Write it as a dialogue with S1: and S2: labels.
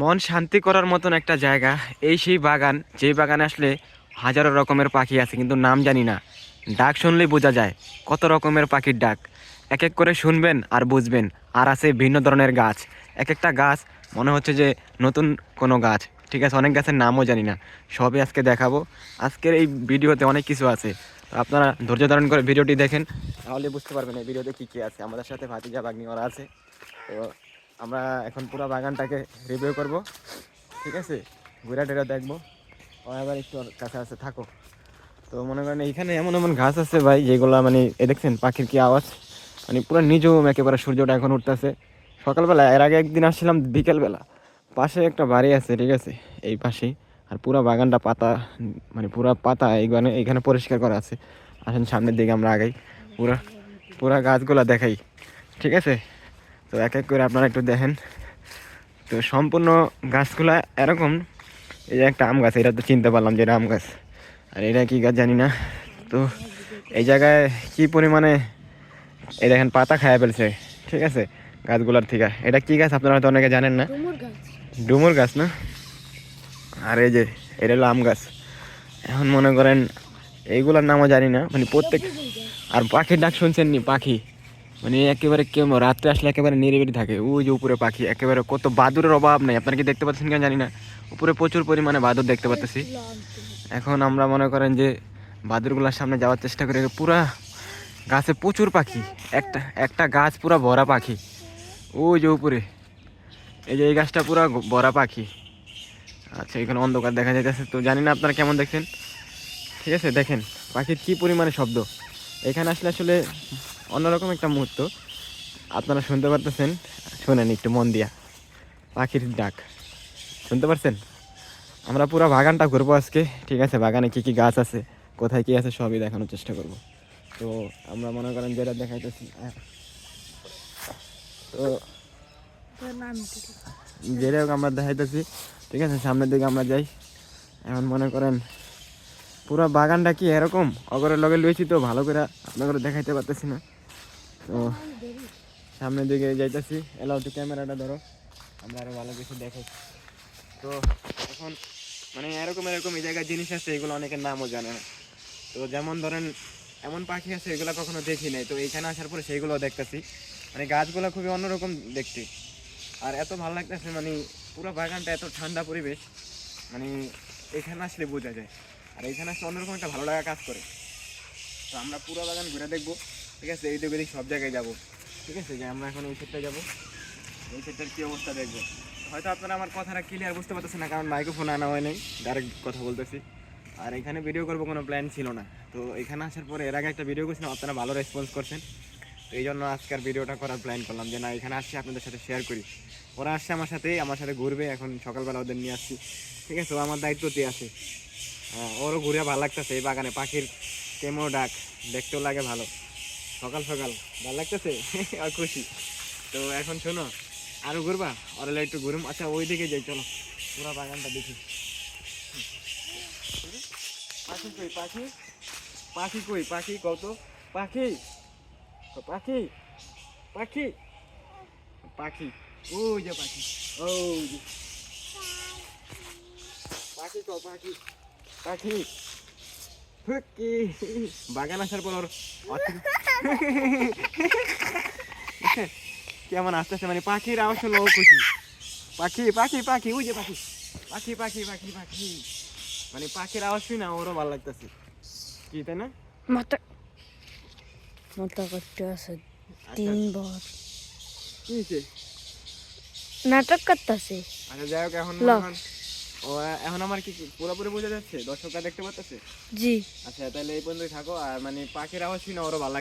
S1: মন শান্তি করার মতন একটা জায়গা। এই সেই বাগান, যেই বাগানে আসলে হাজারো রকমের পাখি আছে কিন্তু নাম জানি না। ডাক শুনলেই বোঝা যায় কত রকমের পাখির ডাক। এক এক করে শুনবেন আর বুঝবেন। আর আছে ভিন্ন ধরনের গাছ। এক একটা গাছ মনে হচ্ছে যে নতুন কোনো গাছ। ঠিক আছে, অনেক গাছের নামও জানি না। সবই আজকে দেখাবো। আজকের এই ভিডিওতে অনেক কিছু আছে, তো আপনারা ধৈর্য ধারণ করে ভিডিওটি দেখেন, তাহলে বুঝতে পারবেন এই ভিডিওতে কী কী আছে। আমাদের সাথে ভাতিজা ভাগ্নি ওরা আছে। তো আমরা এখন পুরো বাগানটাকে রিভিউ করব। ঠিক আছে, ঘুরে টেরা দেখবো। ও এবার একটু ওর কাছে আছে, থাকো। তো মনে করেন এইখানে এমন এমন ঘাস আছে ভাই, যেগুলা মানে এ দেখছেন পাখির কি আওয়াজ, মানে পুরো নিজম একেবারে। সূর্যটা এখন উঠতেছে সকালবেলা। এর আগে একদিন আসছিলাম বিকেলবেলা। পাশে একটা বাড়ি আছে, ঠিক আছে, এই পাশেই। আর পুরো বাগানটা পাতা, মানে পুরো পাতা এইখানে এইখানে পরিষ্কার করা আছে। আসেন সামনের দিকে আমরা আগাই, পুরা পুরা গাছগুলা দেখাই। ঠিক আছে, তো এক এক করে আপনারা একটু দেখেন। তো সম্পূর্ণ গাছগুলা এরকম। এই যে একটা আম গাছ, এটা তো চিনতে পারলাম যে এটা আম গাছ। আর এটা কি গাছ জানি না। তো এই জায়গায় কি পরিমাণে এই দেখেন পাতা খাইয়া ফেলছে। ঠিক আছে, গাছগুলার থেকে। এটা কি গাছ আপনারা হয়তো অনেকে জানেন না। ডুমুর গাছ না? আর এই যে এটা হলো আম গাছ। এখন মনে করেন এইগুলার নামও জানি না, মানে প্রত্যেক। আর পাখির ডাক শুনছেন নি? পাখি মানে একেবারে কেমন, রাত্রে আসলে একেবারে নিরিবিলি থাকে। ওই যে উপরে পাখি, একেবারে কত বাদুরের অভাব নেই। আপনারা কি দেখতে পাচ্ছেন কেন জানি না, উপরে প্রচুর পরিমাণে বাদুর দেখতে পাচ্ছি। এখন আমরা মনে করেন যে বাদুরগুলোর সামনে যাওয়ার চেষ্টা করি। পুরা গাছে প্রচুর পাখি, একটা একটা গাছ পুরা ভরা পাখি। ওই যে উপরে এই যে এই গাছটা পুরা ভরা পাখি। আচ্ছা, এখানে অন্ধকার দেখা যাইতেছে, তো জানি না আপনারা কেমন দেখছেন। ঠিক আছে, দেখেন পাখির কি পরিমাণে শব্দ। এখানে আসলে আসলে অন্যরকম একটা মুহূর্ত আপনারা শুনতে পারতেছেন। শোনেন একটু মন দিয়া, পাখির ডাক শুনতে পারছেন? আমরা পুরো বাগানটা ঘুরবো আজকে। ঠিক আছে, বাগানে কি কি গাছ আছে, কোথায় কি আছে, সবই দেখানোর চেষ্টা করব। তো আমরা মনে করেন যেটা দেখাইতেছি, তো যেটা আমরা দেখাইতেছি। ঠিক আছে, সামনের দিকে আমরা যাই। এখন মনে করেন পুরো বাগানটা কি এরকম অগরের লগে লইছি, তো ভালো করে আপনাদের দেখাইতে পারতেছি না। তো সামনের দিকে যাইতেছি। এলাও তো ক্যামেরাটা ধরো, আমরা আরো ভালো কিছু দেখাই। তো এখন মানে এরকম এরকম এই জায়গায় জিনিস আছে, এগুলো অনেকের নামও জানে না। তো যেমন ধরেন এমন পাখি আছে এগুলো কখনো দেখি নাই, তো এইখানে আসার পরে সেইগুলো দেখতেছি। মানে গাছগুলো খুবই অন্যরকম দেখতে। আর এত ভালো লাগতেছে, মানে পুরো বাগানটা এত ঠান্ডা পরিবেশ, মানে এখানে আসলে বোঝা যায়। আর এইখানে আসলে অন্যরকম একটা ভালো লাগা কাজ করে। তো আমরা পুরো বাগান ঘুরে দেখবো। ঠিক আছে, এই দিকে সব জায়গায় যাবো। ঠিক আছে, যে আমরা এখন ওই সাইডটা যাবো, ওই সাইডটার কী অবস্থা দেখবো। হয়তো আপনারা আমার কথাটা ক্লিয়ার বুঝতে পারতেছেন না, কারণ মাইক্রোফোন আনা হয় নাই, ডাইরেক্ট কথা বলতেছি। আর এখানে ভিডিও করবো কোনো প্ল্যান ছিল না। তো এখানে আসার পরে এর আগে একটা ভিডিও করছিলাম, আপনারা ভালো রেসপন্স করছেন। তো এই জন্য আজকের ভিডিওটা করার প্ল্যান করলাম, যে না এখানে আসছি আপনাদের সাথে শেয়ার করি। ওরা আসছে আমার সাথে ঘুরবে। এখন সকালবেলা ওদের নিয়ে আসছি। ঠিক আছে, ও আমার দায়িত্বতে আছে। ওরও ঘুরে ভালো লাগতেছে। এই বাগানে পাখির কেমো ডাক, দেখতেও লাগে ভালো। সকাল সকাল ভালো লাগতেছে আর খুশি। তো এখন শোনো, আরো ঘুরবা? ওরা একটু ঘুরুম। আচ্ছা, ওই দিকে যাই, চলো পুরো বাগানটা দেখি। পাখি কই? পাখি পাখি কই? পাখি কত? পাখি পাখি পাখি পাখি, ওই যে পাখি, ওই যে পাখি কো? পাখি পাখি ফুকি। বাগান আসার পর ওর কেমন আসতেছে, মানে পাখির আওয়াজ শুনলো ও খুশি। পাখি পাখি পাখি, ওই যে পাখি পাখি পাখি পাখি পাখি, মানে পাখির আওয়াজ শুই না ওরও ভালো লাগতেছে, কি তাই না?
S2: মাথা মাথা করতে আছে দিন ভর
S1: কি হয়েছে?
S2: নাটক করতেছে।
S1: আচ্ছা যাই হোক, এখন ও এখন আমার কি পুরোপুরি বোঝা যাচ্ছে? দর্শকরা দেখতে পাচ্ছে?
S2: জি।
S1: আচ্ছা, তাহলে এই পর্যন্তই থাকো। আর মানে পাখির আওয়াজ শুনে ওরও ভালো